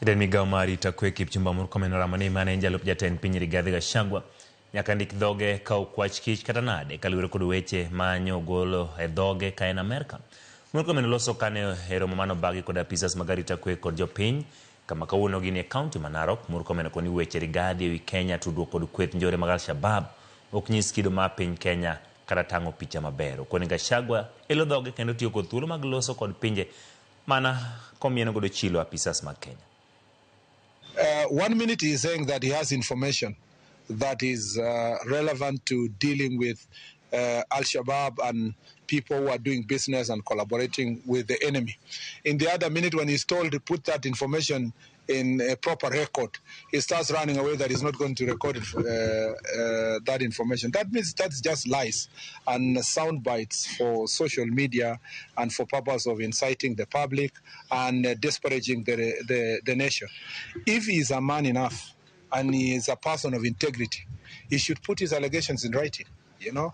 Jatend migao mar arita kwe Kipchumba Murkomen oramone mane jalup jatend piny Rigathi Gachagua nyaka ndik dhoge ka okwach kich kata nade kaluwore kod weche manyo golo e dhoge ka en Amerka. Murkomen loso kane e romo mano bagi kod apisas mag arita kwe kod jopiny kama kawuono gini e kaunti ma Narok. Murkomen okoni weche Rigathi ewi Kenya tudruok kod kweth njore mag Al-Shabab ok nyis kido mar piny Kenya kata tang'o picha maber. Okoni Gachagua elo dhoge kendo tiyo kod thuolo mag loso kod pinje mana komieno godo chilo apisas mag Kenya. 1 minute he is saying that he has information that is relevant to dealing with Al-Shabaab and people who are doing business and collaborating with the enemy. In the other minute, when he's told to put that information in a proper record, he starts running away that he's not going to record that information. That means that's just lies and sound bites for social media and for purpose of inciting the public and disparaging the nation. If he is a man enough and he is a person of integrity, he should put his allegations in writing, you know.